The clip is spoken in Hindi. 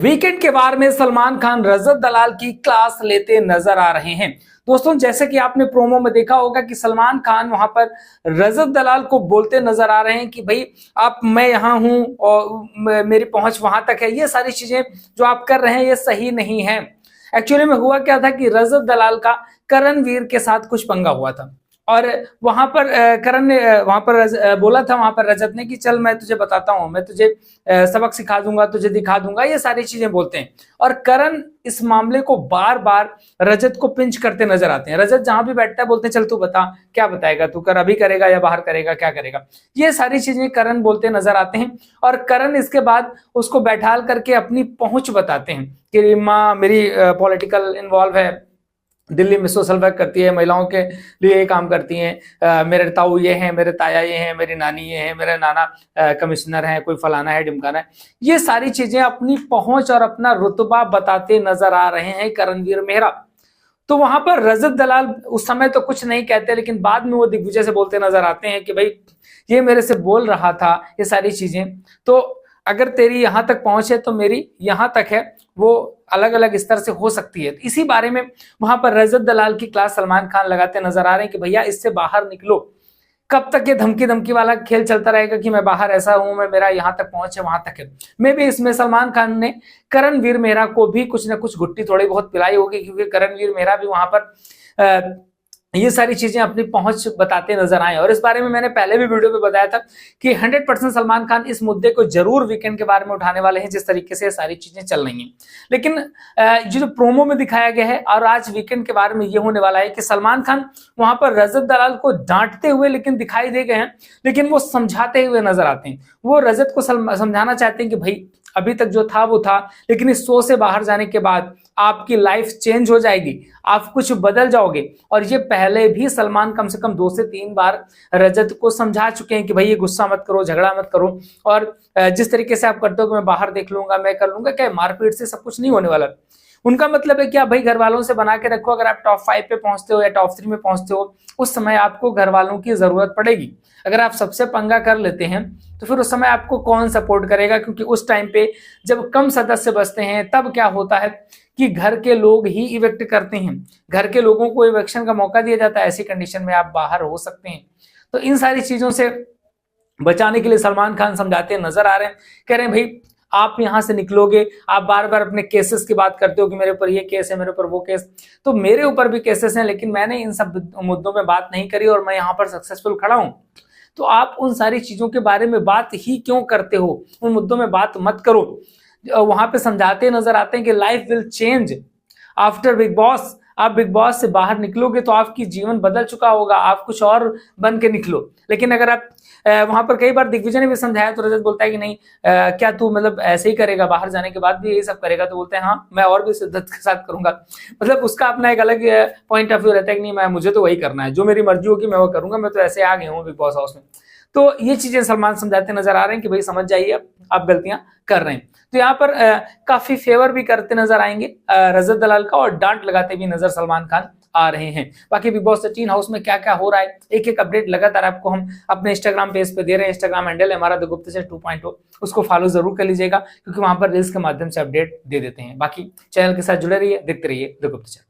वीकेंड के वार में सलमान खान रजत दलाल की क्लास लेते नजर आ रहे हैं। दोस्तों, जैसे कि आपने प्रोमो में देखा होगा कि सलमान खान वहां पर रजत दलाल को बोलते नजर आ रहे हैं कि भाई मैं यहाँ हूं और मेरी पहुंच वहां तक है, ये सारी चीजें जो आप कर रहे हैं ये सही नहीं है। एक्चुअली में हुआ क्या था कि रजत दलाल का करणवीर के साथ कुछ पंगा हुआ था और वहां पर करण ने वहां पर बोला था वहां पर रजत ने कि चल मैं तुझे बताता हूं, मैं तुझे सबक सिखा दूंगा, तुझे दिखा दूंगा, ये सारी चीजें बोलते हैं। और करण इस मामले को बार बार रजत को पिंच करते नजर आते हैं। रजत जहां भी बैठता है बोलते हैं चल तू बता क्या बताएगा, तू कर, अभी करेगा या बाहर करेगा, क्या करेगा, ये सारी चीजें करण बोलते नजर आते हैं। और करण इसके बाद उसको बैठाल करके अपनी पहुंच बताते हैं कि माँ मेरी पॉलिटिकल इन्वॉल्व है, दिल्ली में सोशल वर्क करती है, महिलाओं के लिए ये काम करती हैं, मेरे ताऊ ये हैं, मेरे ताया ये हैं, मेरी नानी ये हैं, मेरे नाना कमिश्नर हैं, कोई फलाना है ढिमकाना है, ये सारी चीजें अपनी पहुंच और अपना रुतबा बताते नजर आ रहे हैं करणवीर मेहरा। तो वहां पर रजत दलाल उस समय तो कुछ नहीं कहते, लेकिन बाद में वो दिग्विजय से बोलते नजर आते हैं कि भाई ये मेरे से बोल रहा था ये सारी चीजें, तो अगर तेरी यहां तक पहुंच है तो मेरी यहां तक है, वो अलग अलग स्तर से हो सकती है। इसी बारे में वहां पर रजत दलाल की क्लास सलमान खान लगाते नजर आ रहे हैं कि भैया इससे बाहर निकलो। कब तक ये धमकी धमकी वाला खेल चलता रहेगा कि मैं बाहर ऐसा हूं, मैं मेरा यहां तक पहुंच है वहां तक है। मे भी इसमें सलमान खान ने करणवीर मेहरा को भी कुछ ना कुछ घुट्टी थोड़ी बहुत पिलाई होगी, क्योंकि करणवीर मेहरा भी वहां पर ये सारी चीजें अपनी पहुंच बताते नजर आए। और इस बारे में मैंने पहले भी वीडियो में बताया था कि 100% सलमान खान इस मुद्दे को जरूर वीकेंड के बारे में उठाने वाले हैं, जिस तरीके से ये सारी चीजें चल रही हैं। लेकिन जो प्रोमो में दिखाया गया है और आज वीकेंड के बारे में ये होने वाला है कि सलमान खान वहां पर रजत दलाल को डांटते हुए लेकिन दिखाई दे गए हैं, लेकिन वो समझाते हुए नजर आते हैं। वो रजत को समझाना चाहते हैं कि भाई अभी तक जो था वो था, लेकिन इस शो से बाहर जाने के बाद आपकी लाइफ चेंज हो जाएगी, आप कुछ बदल जाओगे। और ये पहले भी सलमान कम से कम 2 से 3 बार रजत को समझा चुके हैं कि भाई ये गुस्सा मत करो, झगड़ा मत करो, और जिस तरीके से आप करते हो कि मैं बाहर देख लूंगा, मैं कर लूंगा, क्या मारपीट से सब कुछ नहीं होने वाला। उनका मतलब है कि आप भाई घर वालों से बना के रखो, अगर आप टॉप 5 पे पहुंचते हो या टॉप 3 में पहुंचते हो उस समय आपको घर वालों की जरूरत पड़ेगी। अगर आप सबसे पंगा कर लेते हैं तो फिर उस समय आपको कौन सपोर्ट करेगा, क्योंकि उस टाइम पे जब कम सदस्य बचते हैं तब क्या होता है कि घर के लोग ही इवेक्ट करते हैं, घर के लोगों को इवेक्शन का मौका दिया जाता है। ऐसी कंडीशन में आप बाहर हो सकते हैं। तो इन सारी चीजों से बचाने के लिए सलमान खान समझाते नजर आ रहे हैं, कह रहे हैं भाई आप यहां से निकलोगे, आप बार बार अपने केसेस की बात करते हो कि मेरे ऊपर ये केस है, मेरे ऊपर वो केस, तो मेरे ऊपर भी केसेस हैं, लेकिन मैंने इन सब मुद्दों में बात नहीं करी और मैं यहाँ पर सक्सेसफुल खड़ा हूं। तो आप उन सारी चीजों के बारे में बात ही क्यों करते हो, उन मुद्दों में बात मत करो। वहां पे समझाते नजर आते हैं कि life will change after big boss. आप बिग बॉस से बाहर निकलोगे तो आपकी जीवन बदल चुका होगा, आप कुछ और बन के निकलो। लेकिन अगर आप वहां पर कई बार दिग्विजय ने भी समझाया तो रजत बोलता है कि नहीं क्या तू मतलब ऐसे ही करेगा, बाहर जाने के बाद भी यही सब करेगा, तो बोलते हैं हाँ मैं और भी शिद्दत के साथ करूंगा। मतलब उसका अपना एक अलग पॉइंट ऑफ व्यू रहता है कि नहीं मुझे तो वही करना है, जो मेरी मर्जी होगी मैं वो करूंगा, मैं तो ऐसे आ गया हूँ बिग बॉस हाउस में। तो ये चीजें सलमान समझाते नजर आ रहे हैं कि भाई समझ जाइए आप गलतियां कर रहे हैं। तो यहाँ पर काफी फेवर भी करते नजर आएंगे रजत दलाल का, और डांट लगाते भी नजर सलमान खान आ रहे हैं। बाकी बिग बॉस 13 हाउस में क्या क्या हो रहा है, एक एक अपडेट लगातार आपको हम अपने इंस्टाग्राम पेज पे दे रहे हैं। इंस्टाग्राम हैंडल है हमारा द गुप्तचर 2.0, उसको फॉलो जरूर कर लीजिएगा, क्योंकि वहां पर रील्स के माध्यम से अपडेट दे देते हैं। बाकी चैनल के साथ जुड़े रहिए, देखते रहिए द गुप्तचर।